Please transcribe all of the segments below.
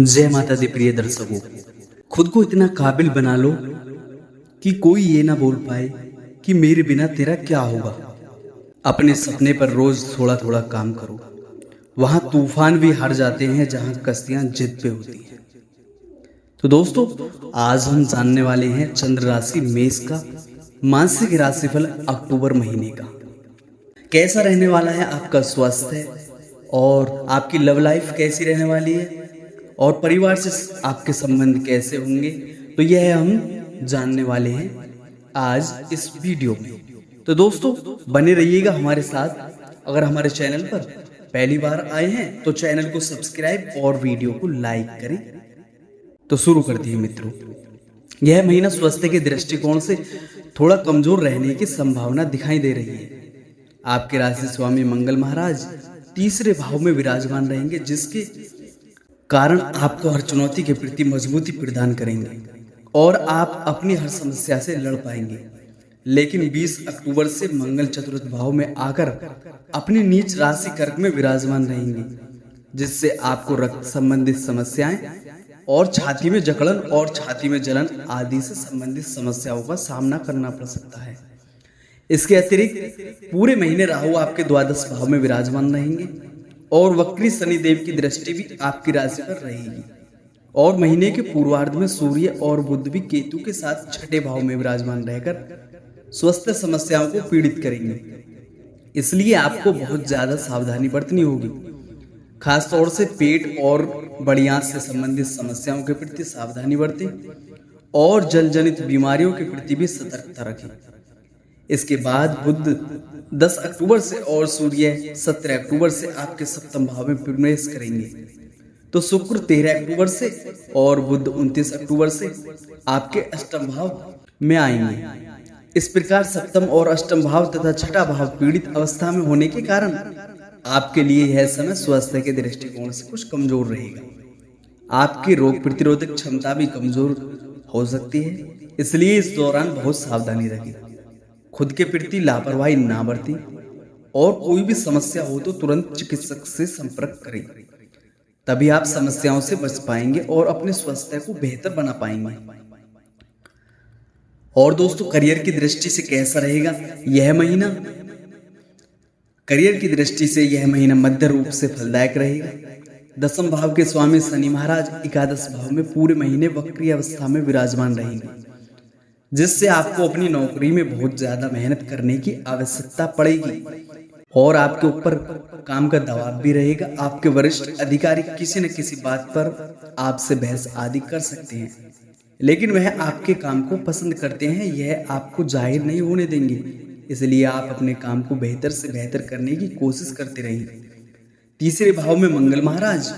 जय माता दी प्रिय दर्शकों, खुद को इतना काबिल बना लो कि कोई ये ना बोल पाए कि मेरे बिना तेरा क्या होगा। अपने सपने पर रोज थोड़ा थोड़ा काम करो। वहां तूफान भी हार जाते हैं जहां कश्तियां जिद पे होती हैं। तो दोस्तों, आज हम जानने वाले हैं चंद्र राशि मेष का मासिक राशिफल अक्टूबर महीने का। कैसा रहने वाला है आपका स्वास्थ्य और आपकी लव लाइफ कैसी रहने वाली है और परिवार से आपके संबंध कैसे होंगे, तो यह हम जानने वाले हैं आज इस वीडियो में। तो दोस्तों, बने रहिएगा हमारे साथ। अगर हमारे चैनल पर पहली बार आए हैं तो चैनल को सब्सक्राइब और वीडियो को लाइक करें। तो शुरू करते हैं मित्रों। यह महीना स्वास्थ्य के दृष्टिकोण से थोड़ा कमजोर रहने की संभावना दिखाई दे रही है। आपके राशि स्वामी मंगल महाराज तीसरे भाव में विराजमान रहेंगे, जिसके कारण आपको हर चुनौती के प्रति मजबूती प्रदान करेंगे और आप अपनी हर समस्या से लड़ पाएंगे। लेकिन 20 अक्टूबर से मंगल चतुर्थ भाव में आकर अपनी नीच राशि कर्क में विराजमान रहेंगे, जिससे आपको रक्त संबंधित समस्याएं और छाती में जकड़न और छाती में जलन आदि से संबंधित समस्याओं का सामना करना पड़ सकता है। इसके अतिरिक्त पूरे महीने राहु आपके द्वादश भाव में विराजमान रहेंगे और वक्री शनिदेव की दृष्टि भी आपकी राशि पर रहेगी। और महीने के पूर्वार्ध में सूर्य और बुध भी केतु के साथ छठे भाव में विराजमान रहकर स्वास्थ्य समस्याओं को पीड़ित करेंगे। इसलिए आपको बहुत ज्यादा सावधानी बरतनी होगी। खासतौर से पेट और बड़ियां से संबंधित समस्याओं के प्रति सावधानी बरतें और जल जनित बीमारियों के प्रति भी सतर्कता रखें। इसके बाद बुध 10 अक्टूबर से और सूर्य 17 अक्टूबर से आपके सप्तम भाव में प्रवेश करेंगे। तो शुक्र 13 अक्टूबर से और बुध 29 अक्टूबर से आपके अष्टम भाव में आएंगे। इस प्रकार सप्तम और अष्टम भाव तथा छठा भाव पीड़ित अवस्था में होने के कारण आपके लिए यह समय स्वास्थ्य के दृष्टिकोण से कुछ कमजोर रहेगा। आपकी रोग प्रतिरोधक क्षमता भी कमजोर हो सकती है, इसलिए इस दौरान बहुत सावधानी रखें। खुद के प्रति लापरवाही ना बरतें और कोई भी समस्या हो तो तुरंत चिकित्सक से संपर्क करें। तभी आप समस्याओं से बच पाएंगे और अपने स्वास्थ्य को बेहतर बना पाएंगे। और दोस्तों, करियर की दृष्टि से कैसा रहेगा यह महीना? करियर की दृष्टि से यह महीना मध्य रूप से फलदायक रहेगा। दसम भाव के स्वामी शनि महाराज एकादश भाव में पूरे महीने वक्री अवस्था में विराजमान रहेंगे, जिससे आपको अपनी नौकरी में बहुत ज्यादा मेहनत करने की आवश्यकता पड़ेगी और आपके ऊपर काम का दबाव भी रहेगा। आपके वरिष्ठ अधिकारी किसी न किसी बात पर आपसे बहस आदि कर सकते हैं, लेकिन वह आपके काम को पसंद करते हैं, यह आपको जाहिर नहीं होने देंगे। इसलिए आप अपने काम को बेहतर से बेहतर करने की कोशिश करते रहें। तीसरे भाव में मंगल महाराज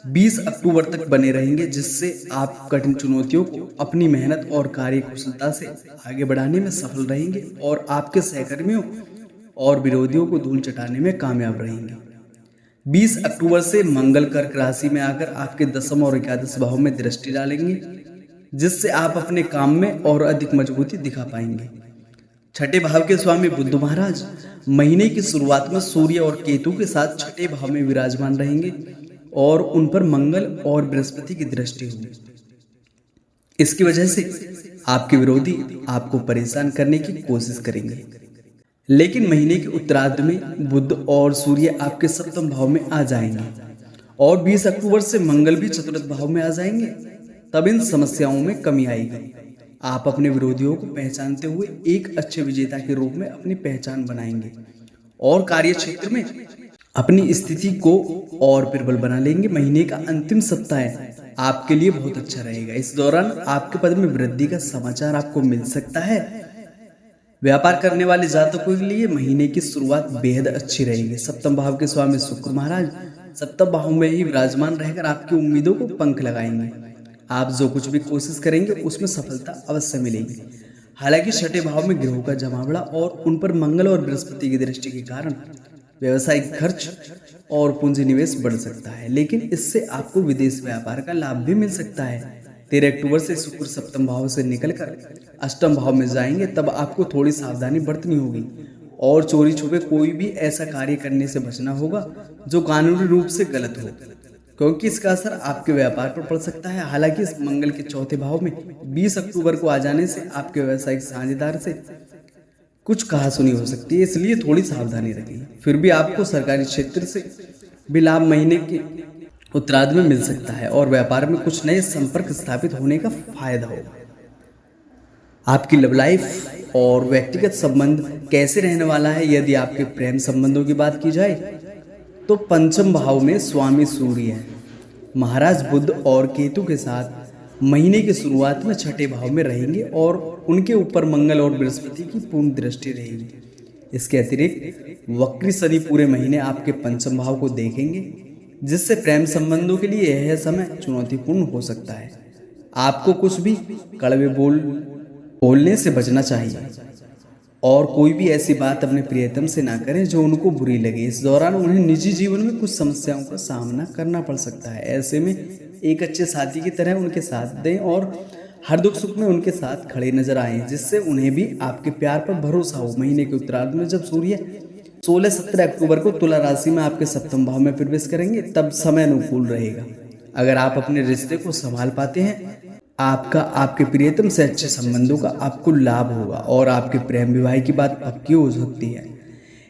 20 अक्टूबर तक बने रहेंगे, जिससे आप कठिन चुनौतियों को अपनी मेहनत और कार्य कुशलता से आगे बढ़ाने में सफल रहेंगे और आपके सहकर्मियों और विरोधियों को धूल चटाने में कामयाब रहेंगे। 20 अक्टूबर से मंगल कर्क राशि में आकर आपके दसम और एकादश भाव में दृष्टि डालेंगे, जिससे आप अपने काम में और अधिक मजबूती दिखा पाएंगे। छठे भाव के स्वामी बुध महाराज महीने की शुरुआत में सूर्य और केतु के साथ छठे भाव में विराजमान रहेंगे और उन पर मंगल और बृहस्पति की दृष्टि होगी। इसकी वजह से आपके विरोधी आपको परेशान करने की कोशिश करेंगे। लेकिन महीने के उत्तरार्ध में बुध और सूर्य आपके सप्तम भाव में आ जाएंगे और 20 अक्टूबर से मंगल भी चतुर्थ भाव में आ जाएंगे। तब इन समस्याओं में कमी आएगी। आप अपने विरोधियों को पहचानते हुए एक अच्छे विजेता के रूप में अपनी पहचान बनाएंगे और कार्य क्षेत्र में अपनी स्थिति को और प्रबल बना लेंगे। महीने का अंतिम सप्ताह आपके लिए बहुत अच्छा रहेगा। इस दौरान आपके पद में वृद्धि का समाचार आपको मिल सकता है। व्यापार करने वाले जातकों के लिए महीने की शुरुआत बेहद अच्छी रहेगी। सप्तम भाव के स्वामी शुक्र महाराज सप्तम भाव में ही विराजमान रहकर आपकी उम्मीदों को पंख लगाएंगे। आप जो कुछ भी कोशिश करेंगे उसमें सफलता अवश्य मिलेगी। हालांकि छठे भाव में ग्रहों का जमावड़ा और उन पर मंगल और बृहस्पति की दृष्टि के कारण व्यवसायिक खर्च और पूंजी निवेश बढ़ सकता है, लेकिन इससे आपको विदेश व्यापार का लाभ भी मिल सकता है। 13 अक्टूबर से शुक्र सप्तम भाव से निकलकर अष्टम भाव में जाएंगे, तब आपको थोड़ी सावधानी बरतनी होगी और चोरी छुपे कोई भी ऐसा कार्य करने से बचना होगा जो कानूनी रूप से गलत हो, क्योंकि इसका असर आपके व्यापार पर पड़ सकता है। हालांकि इस मंगल के चौथे भाव में 20 अक्टूबर को आ जाने से आपके व्यावसायिक साझेदार से कुछ कहासुनी हो सकती है, इसलिए थोड़ी सावधानी रखें। फिर भी आपको सरकारी क्षेत्र से भी लाभ महीने के उत्तरार्ध में मिल सकता है और व्यापार में कुछ नए संपर्क स्थापित होने का फायदा होगा। आपकी लव लाइफ और व्यक्तिगत संबंध कैसे रहने वाला है? यदि आपके प्रेम संबंधों की बात की जाए तो पंचम भाव में स्वामी सूर्य है, महाराज बुध और केतु के साथ महीने की शुरुआत में छठे भाव में रहेंगे और उनके ऊपर मंगल और बृहस्पति की पूर्ण दृष्टि रहेगी। इसके अतिरिक्त वक्री शनि पूरे महीने आपके पंचम भाव को देखेंगे, जिससे प्रेम संबंधों के लिए यह समय चुनौतीपूर्ण हो सकता है। आपको कुछ भी कड़वे बोलने से बचना चाहिए और कोई भी ऐसी बात अपने प्रियतम से ना करें जो उनको बुरी लगे। इस दौरान उन्हें निजी जीवन में कुछ समस्याओं का सामना करना पड़ सकता है। ऐसे में एक अच्छे साथी की तरह उनके साथ दें और हर दुख सुख में उनके साथ खड़े नजर आएं, जिससे उन्हें भी आपके प्यार पर भरोसा हो। महीने के उत्तरार्ध में जब सूर्य 16-17 अक्टूबर को तुला राशि में आपके सप्तम भाव में प्रवेश करेंगे, तब समय अनुकूल रहेगा। अगर आप अपने रिश्ते को संभाल पाते हैं, आपके प्रियतम से अच्छे संबंधों का आपको लाभ होगा और आपके प्रेम विवाह की बात पक्की हो सकती है।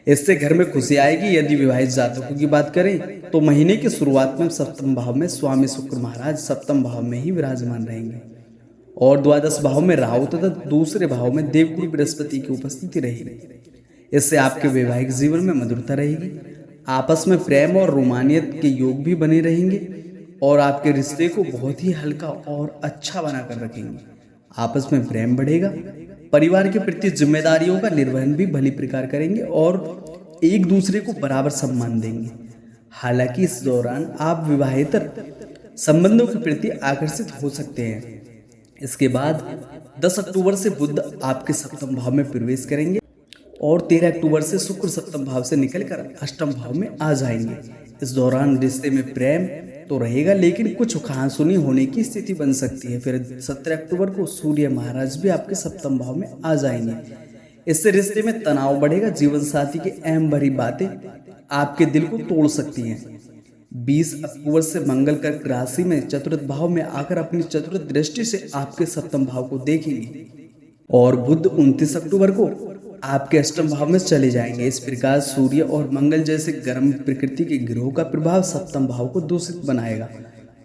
इससे घर में खुशी आएगी। यदि विवाहित जातकों की बात करें तो महीने की शुरुआत में सप्तम भाव में स्वामी शुक्र महाराज सप्तम भाव में ही विराजमान रहेंगे और द्वादश भाव में राहु तथा दूसरे भाव में देवगुरु बृहस्पति की उपस्थिति रहेगी। इससे आपके वैवाहिक जीवन में मधुरता रहेगी, आपस में प्रेम और रोमानियत के योग भी बने रहेंगे और आपके रिश्ते को बहुत ही हल्का और अच्छा बनाकर रखेंगे। आपस में प्रेम बढ़ेगा, परिवार के प्रति जिम्मेदारियों का निर्वहन भी भली प्रकार करेंगे और एक दूसरे को बराबर सम्मान देंगे। हालांकि इस दौरान आप विवाहेतर संबंधों के प्रति आकर्षित हो सकते हैं। इसके बाद 10 अक्टूबर से बुध आपके सप्तम भाव में प्रवेश करेंगे और 13 अक्टूबर से शुक्र सप्तम भाव से निकलकर अष्टम भाव में आ जाएंगे। इस दौरान रिश्ते में प्रेम तो रहेगा, लेकिन कुछ कहासुनी होने की स्थिति बन सकती है। फिर 17 अक्टूबर को सूर्य महाराज भी आपके सप्तम भाव में आ जाएंगे। इससे रिश्ते में तनाव बढ़ेगा। जीवन साथी की अहम भरी बातें आपके दिल को तोड़ सकती हैं। 20 अक्टूबर से मंगल कर्क राशि में चतुर्थ भाव में आकर अपनी चतुर्थ दृष्टि से आपके सप्तम भाव को देखेंगे और बुध 29 अक्टूबर को आपके अष्टम भाव में चले जाएंगे। इस प्रकार सूर्य और मंगल जैसे गर्म प्रकृति के ग्रहों का प्रभाव सप्तम भाव को दूषित बनाएगा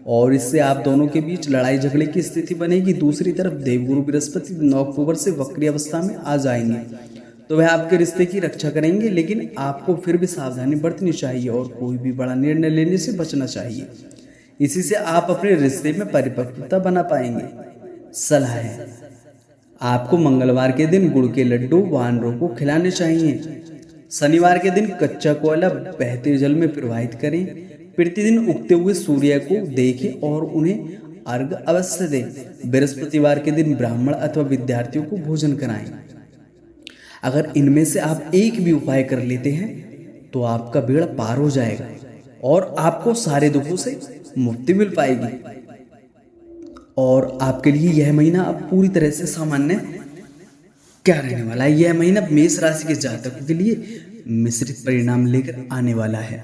और इससे आप दोनों के बीच लड़ाई झगड़े की स्थिति बनेगी। दूसरी तरफ देवगुरु बृहस्पति 9 अक्टूबर से वक्री अवस्था में आ जाएंगे, तो वह आपके रिश्ते की रक्षा करेंगे, लेकिन आपको फिर भी सावधानी बरतनी चाहिए और कोई भी बड़ा निर्णय लेने से बचना चाहिए। इसी से आप अपने रिश्ते में परिपक्वता बना पाएंगे। सलाह है, आपको मंगलवार के दिन गुड़ के लड्डू वानरों को खिलाने चाहिए। शनिवार के दिन कच्चा कोयला बहते जल में प्रवाहित करें। प्रतिदिन उगते हुए सूर्य को देखें और उन्हें अर्घ अवश्य दें। बृहस्पतिवार के दिन ब्राह्मण अथवा विद्यार्थियों को भोजन कराएं। अगर इनमें से आप एक भी उपाय कर लेते हैं तो आपका बेड़ा पार हो जाएगा और आपको सारे दुखों से मुक्ति मिल पाएगी और आपके लिए यह महीना अब पूरी तरह से सामान्य क्या रहने वाला है। यह महीना मेष राशि के जातकों के लिए मिश्रित परिणाम लेकर आने वाला है।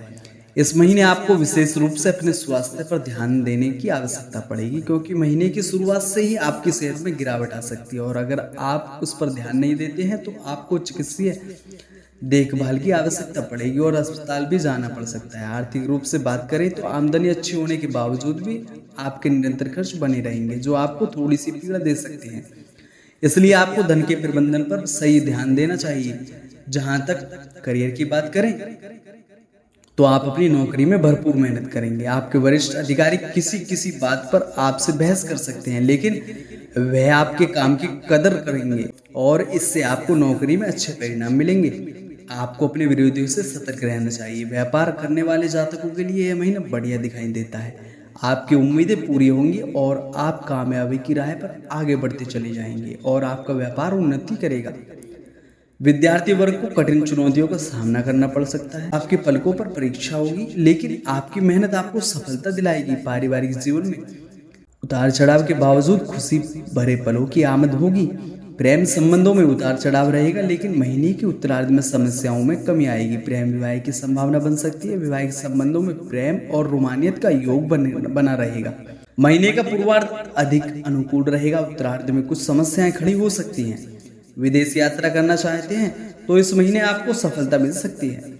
इस महीने आपको विशेष रूप से अपने स्वास्थ्य पर ध्यान देने की आवश्यकता पड़ेगी, क्योंकि महीने की शुरुआत से ही आपकी सेहत में गिरावट आ सकती है और अगर आप उस पर ध्यान नहीं देते हैं तो आपको चिकित्सीय देखभाल की आवश्यकता पड़ेगी और अस्पताल भी जाना पड़ सकता है। आर्थिक रूप से बात करें तो आमदनी अच्छी होने के बावजूद भी आपके निरंतर खर्च बने रहेंगे, जो आपको थोड़ी सी पीड़ा दे सकते हैं। इसलिए आपको धन के प्रबंधन पर सही ध्यान देना चाहिए। जहां तक करियर की बात करें तो आप अपनी नौकरी में भरपूर मेहनत करेंगे। आपके वरिष्ठ अधिकारी किसी बात पर आपसे बहस कर सकते हैं, लेकिन वह आपके काम की कदर करेंगे और इससे आपको नौकरी में अच्छे परिणाम मिलेंगे। आपको अपने विरोधियों से सतर्क रहना चाहिए। व्यापार करने वाले जातकों के लिए यह महीना बढ़िया दिखाई देता है। आपकी उम्मीदें पूरी होंगी और आप कामयाबी की राह पर आगे बढ़ते चले जाएंगे और आपका व्यापार उन्नति करेगा। विद्यार्थी वर्ग को कठिन चुनौतियों का सामना करना पड़ सकता है। आपके पलकों पर परीक्षा होगी, लेकिन आपकी मेहनत आपको सफलता दिलाएगी। पारिवारिक जीवन में उतार चढ़ाव के बावजूद खुशी भरे पलों की आमद होगी प्रेम संबंधों में उतार चढ़ाव रहेगा, लेकिन महीने के उत्तरार्ध में समस्याओं में कमी आएगी। प्रेम विवाह की संभावना बन सकती है। वैवाहिक संबंधों में प्रेम और रोमानियत का योग बना रहेगा। महीने का पूर्वार्ध अधिक अनुकूल रहेगा। उत्तरार्ध में कुछ समस्याएं खड़ी हो सकती हैं। विदेश यात्रा करना चाहते हैं तो इस महीने आपको सफलता मिल सकती है।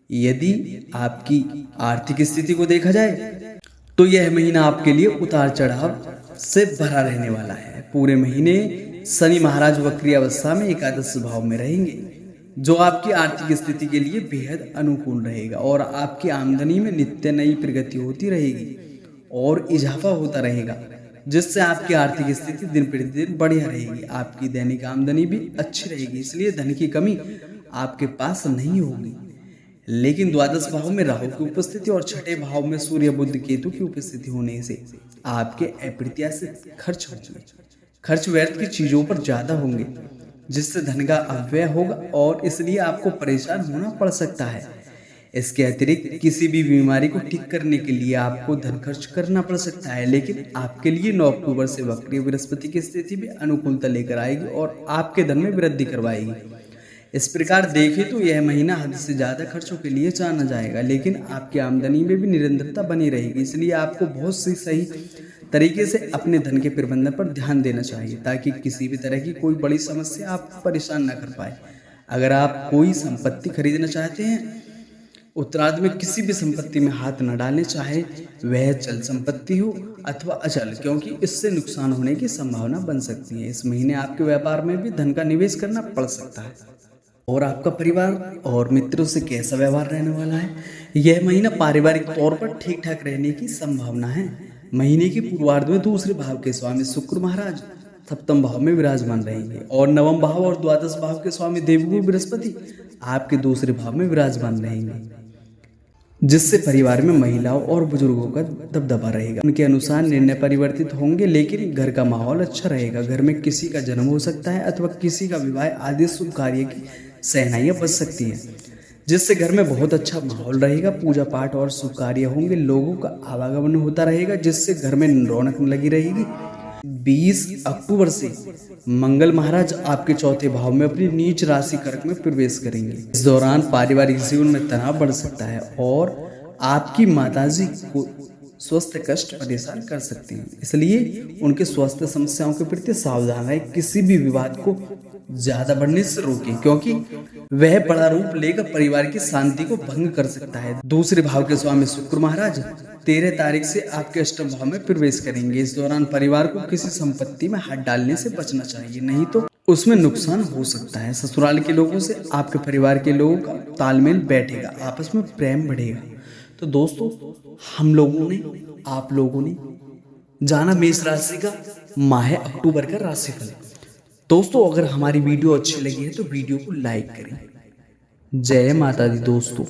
यदि आपकी आर्थिक स्थिति को देखा जाए तो यह महीना आपके लिए उतार चढ़ाव से भरा रहने वाला है। पूरे महीने शनि महाराज वक्री अवस्था में एकादश भाव में रहेंगे, जो आपकी आर्थिक स्थिति के लिए बेहद अनुकूल रहेगा और आपकी आमदनी में नित्य नई प्रगति होती रहेगी और इजाफा होता रहेगा, जिससे आपकी आर्थिक स्थिति दिन प्रतिदिन बढ़िया रहेगी। आपकी दैनिक आमदनी भी अच्छी रहेगी, इसलिए धन की कमी आपके पास नहीं होगी। लेकिन द्वादश भाव में राहु की उपस्थिति और छठे भाव में सूर्य बुध केतु की उपस्थिति होने से आपके अप्रत्याशित खर्च होंगे। खर्च व्यर्थ की चीजों पर ज्यादा होंगे, जिससे धन का अपव्यय होगा और इसलिए आपको परेशान होना पड़ सकता है। इसके अतिरिक्त किसी भी बीमारी को ठीक करने के लिए आपको धन खर्च करना पड़ सकता है, लेकिन आपके लिए 9 अक्टूबर से वक्री बृहस्पति की स्थिति भी अनुकूलता लेकर आएगी और आपके धन में वृद्धि करवाएगी। इस प्रकार देखें तो यह महीना हद से ज्यादा खर्चों के लिए जाना जाएगा, लेकिन आपकी आमदनी में भी निरंतरता बनी रहेगी। इसलिए आपको बहुत सही तरीके से अपने धन के प्रबंधन पर ध्यान देना चाहिए, ताकि किसी भी तरह की कोई बड़ी समस्या आपको परेशान न कर पाए। अगर आप कोई संपत्ति खरीदना चाहते हैं, उत्तरार्ध में किसी भी संपत्ति में हाथ न डालने, चाहे वह चल संपत्ति हो अथवा अचल, क्योंकि इससे नुकसान होने की संभावना बन सकती है। इस महीने आपके व्यापार में भी धन का निवेश करना पड़ सकता है। और आपका परिवार और मित्रों से कैसा व्यवहार रहने वाला है? यह महीना पारिवारिक तौर पर ठीक ठाक रहने की संभावना है। महीने के पूर्वार्ध में दूसरे भाव के स्वामी शुक्र महाराज सप्तम भाव में विराजमान रहेंगे और नवम भाव और द्वादश भाव के स्वामी देवगुरु बृहस्पति आपके दूसरे भाव में विराजमान रहेंगे, जिससे परिवार में महिलाओं और बुजुर्गों का दबदबा रहेगा। उनके अनुसार निर्णय परिवर्तित होंगे, लेकिन घर का माहौल अच्छा रहेगा। घर में किसी का जन्म हो सकता है अथवा किसी का विवाह आदि शुभ कार्य की सहनाइयां बच सकती हैं, जिससे घर में बहुत अच्छा माहौल रहेगा। पूजा पाठ और शुभ कार्य होंगे। लोगों का आवागमन होता रहेगा, जिससे घर में रौनक लगी रहेगी। 20 अक्टूबर से मंगल महाराज आपके चौथे भाव में अपनी नीच राशि कर्क में प्रवेश करेंगे। इस दौरान पारिवारिक जीवन में तनाव बढ़ सकता है और आपकी माताजी को स्वास्थ्य कष्ट परेशान कर सकते हैं, इसलिए उनके स्वास्थ्य समस्याओं के प्रति सावधान रहें। किसी भी विवाद को ज्यादा बढ़ने से रोकें, क्योंकि वह बड़ा रूप लेकर परिवार की शांति को भंग कर सकता है। दूसरे भाव के स्वामी शुक्र महाराज 13 तारीख से आपके अष्टम भाव में प्रवेश करेंगे। इस दौरान परिवार को किसी संपत्ति में हाथ डालने से बचना चाहिए, नहीं तो उसमें नुकसान हो सकता है। ससुराल के लोगों से आपके परिवार के लोगों का तालमेल बैठेगा, आपस में प्रेम बढ़ेगा। तो दोस्तों, आप लोगों ने जाना मेष राशि का माह अक्टूबर का राशिफल। दोस्तों, अगर हमारी वीडियो अच्छी लगी है तो वीडियो को लाइक करें। जय माता दी दोस्तों।